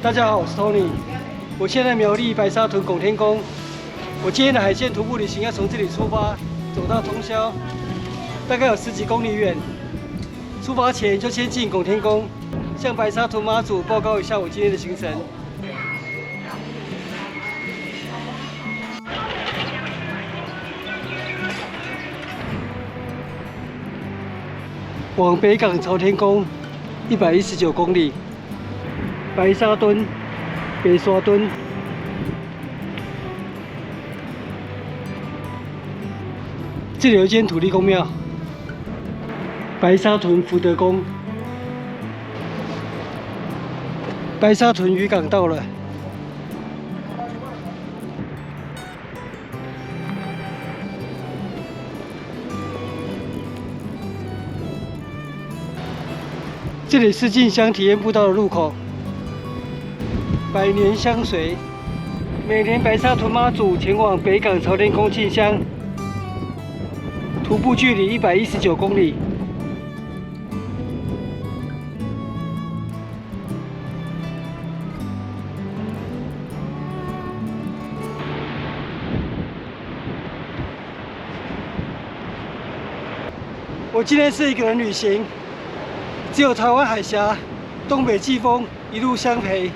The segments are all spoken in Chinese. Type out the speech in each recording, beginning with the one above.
大家好，我是 Tony， 我现在苗栗白沙屯拱天宫。我今天的海线徒步旅行要从这里出发，走到通霄，大概有10几公里远。出发前就先进拱天宫，向白沙屯妈祖报告一下我今天的行程。往北港朝天宫119公里。 白沙屯、白沙屯，这里有一间土地公庙，白沙屯福德宫。白沙屯渔港到了，这里是进香体验步道的入口。 百年香随，每年白沙屯妈祖前往北港朝天宫进香，徒步距离119公里。我今天是一个人旅行，只有台湾海峡、东北季风一路相陪。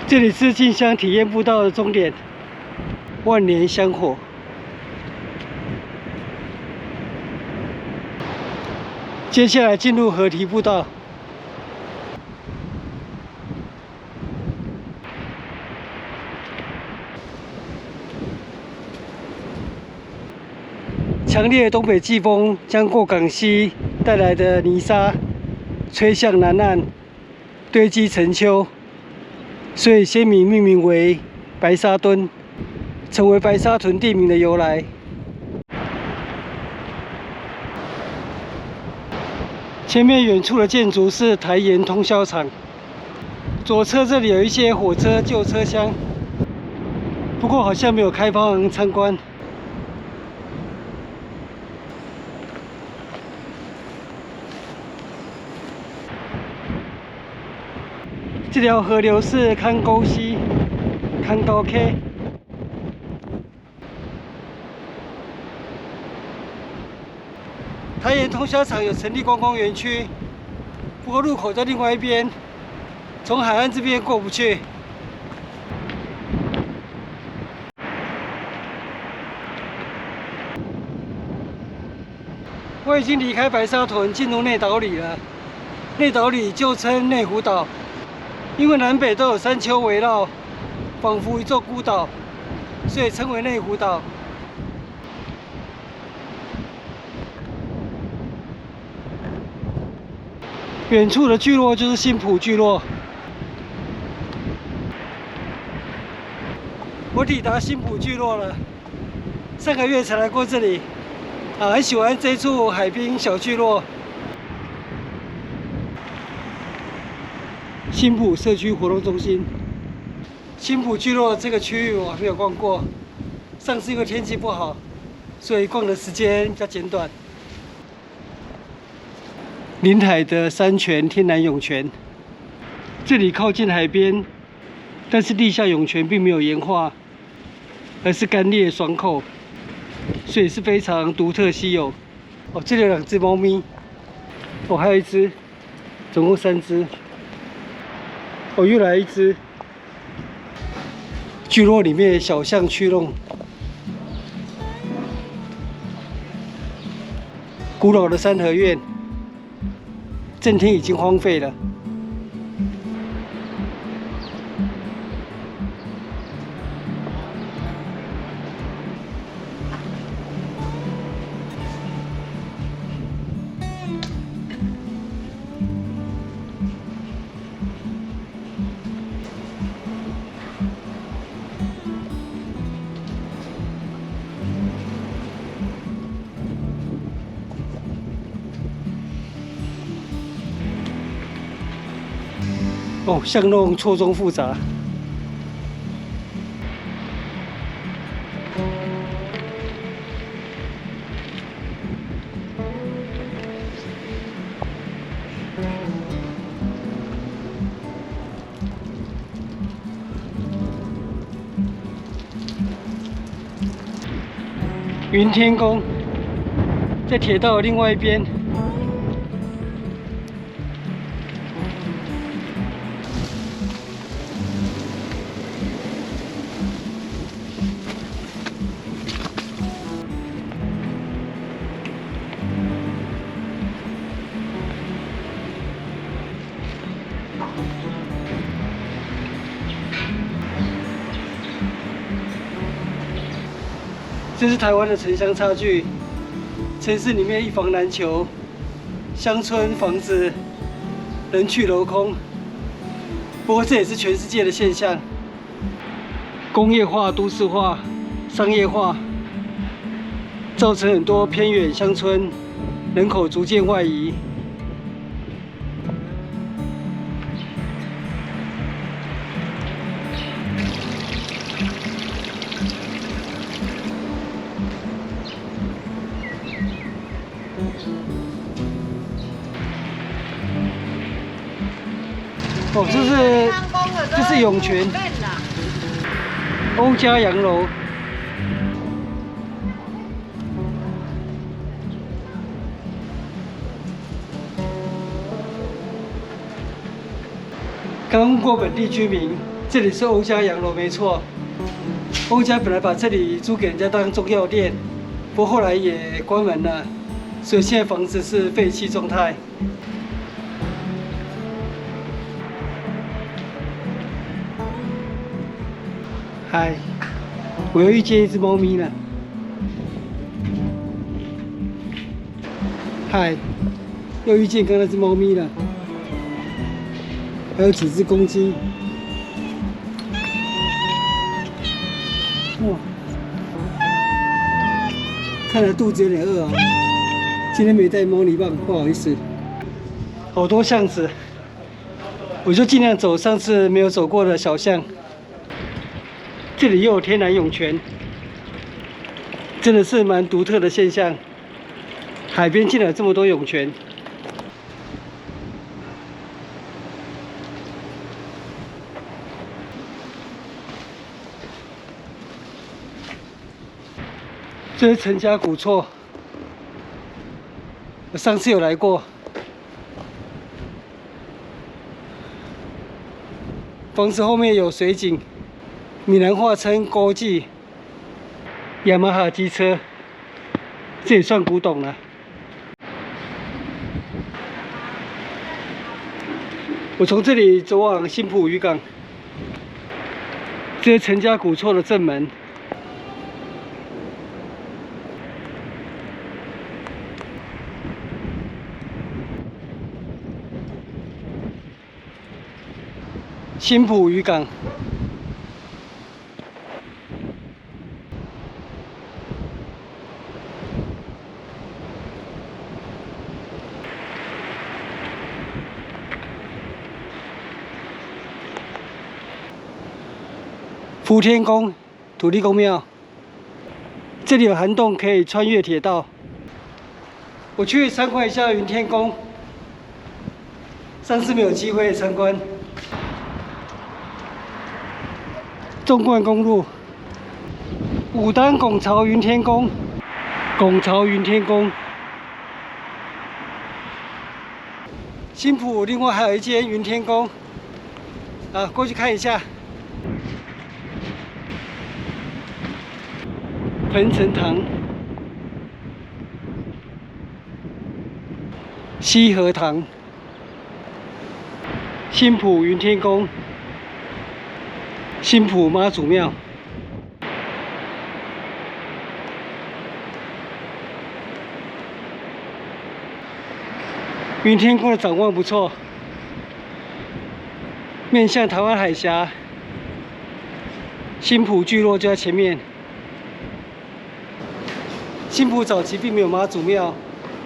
这里是进香体验步道的终点，万年香火。接下来进入河堤步道，强烈的东北季风将过港溪带来的泥沙吹向南岸，堆积成丘。 所以先民命名为白沙屯，成为白沙屯地名的由来。前面远处的建筑是台盐通霄厂，左侧这里有一些火车旧车厢，不过好像没有开放参观。这条河流是康沟溪、康沟溪。台盐通霄厂有成立观光园区，不过入口在另外一边，从海岸这边过不去。我已经离开白沙屯，进入内岛里了。内岛里就称内湖岛。 因为南北都有山丘围绕，仿佛一座孤岛，所以称为内湖岛。远处的聚落就是新埔聚落。我抵达新埔聚落了，上个月才来过这里，很喜欢这处海滨小聚落。 新埔社区活动中心，新埔聚落这个区域我还没有逛过。上次因为天气不好，所以逛的时间比较简短。临海的山泉天然涌泉，这里靠近海边，但是地下涌泉并没有盐化，而是干裂爽口，所以是非常独特稀有。哦，这里有2只猫咪，哦，还有1只，总共3只。 哦，又来1只。聚落里面小巷曲弄，古老的三合院，正厅已经荒废了。哦，巷弄错综复杂。云天宫在铁道的另外一边。这是台湾的城乡差距，城市里面一房难求，乡村房子人去楼空。不过这也是全世界的现象，工业化、都市化、商业化，造成很多偏远乡村人口逐渐外移。哦，这是涌泉，欧家洋楼。刚问过本地居民，这里是欧家洋楼没错。欧家本来把这里租给人家当中药店，不过后来也关门了，所以现在房子是废弃状态。嗨，我又遇见一只猫咪了。嗨，又遇见刚那只猫咪了。还有几只公鸡。哇，看来肚子有点饿啊。今天没带猫泥棒，不好意思。好多巷子，我就尽量走上次没有走过的小巷。这里又有天然涌泉，真的是蛮独特的现象。海边竟然有这么多涌泉。这是陈家古厝，我上次有来过。房子后面有水井。闽南话称高记，雅马哈机车，这也算古董了。我从这里走往新埔渔港，这是陈家古厝的正门。新埔渔港。福天宫土地公庙，这里有涵洞可以穿越铁道。我去参观一下云天宫，上次没有机会参观。纵贯公路，武丹拱巢云天宫，拱巢云天宫。新埔另外还有一间云天宫，过去看一下。彭城堂、西河堂、新埔云天宫、新埔妈祖庙。云天宫的展望不错，面向台湾海峡，新埔聚落就在前面。新埔早期并没有妈祖庙，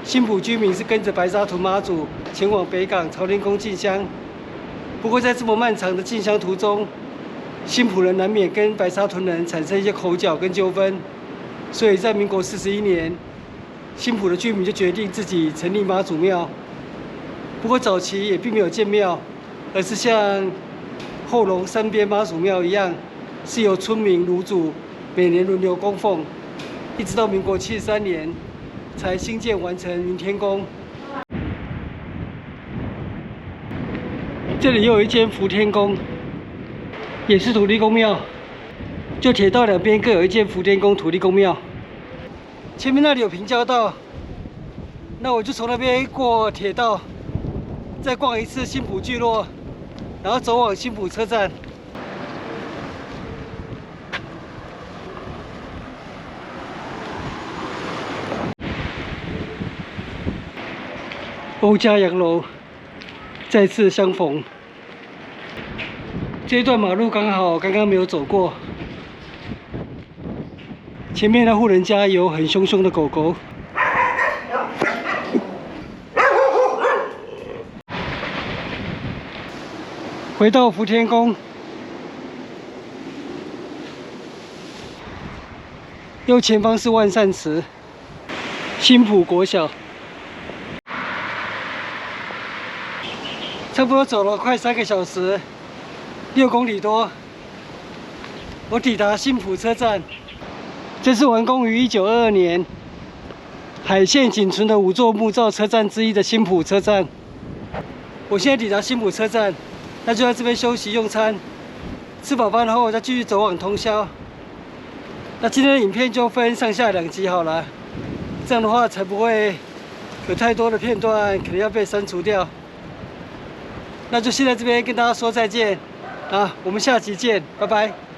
新埔居民是跟着白沙屯妈祖前往北港朝天宫进香。不过在这么漫长的进香途中，新埔人难免跟白沙屯人产生一些口角跟纠纷，所以在民国41年，新埔的居民就决定自己成立妈祖庙。不过早期也并没有建庙，而是像后龙山边妈祖庙一样，是由村民炉主每年轮流供奉。一直到民国73年才兴建完成云天宫。这里又有一间福天宫，也是土地公庙，就铁道两边各有一间福天宫、土地公庙。前面那里有平交道，那我就从那边过铁道，再逛一次新埔聚落，然后走往新埔车站。欧家洋楼再次相逢。这一段马路刚好刚刚没有走过。前面那户人家有很凶凶的狗狗。回到福天宫，右前方是万善祠，新埔国小。差不多走了快3个小时，6公里多，我抵达新埔车站。这是完工于1922年，海线仅存的5座木造车站之一的新埔车站。我现在抵达新埔车站，那就在这边休息用餐，吃饱饭后我再继续走往通霄。那今天的影片就分上下2集好了，这样的话才不会有太多的片段可能要被删除掉。那就先在这边跟大家说再见啊，我们下集见，拜拜。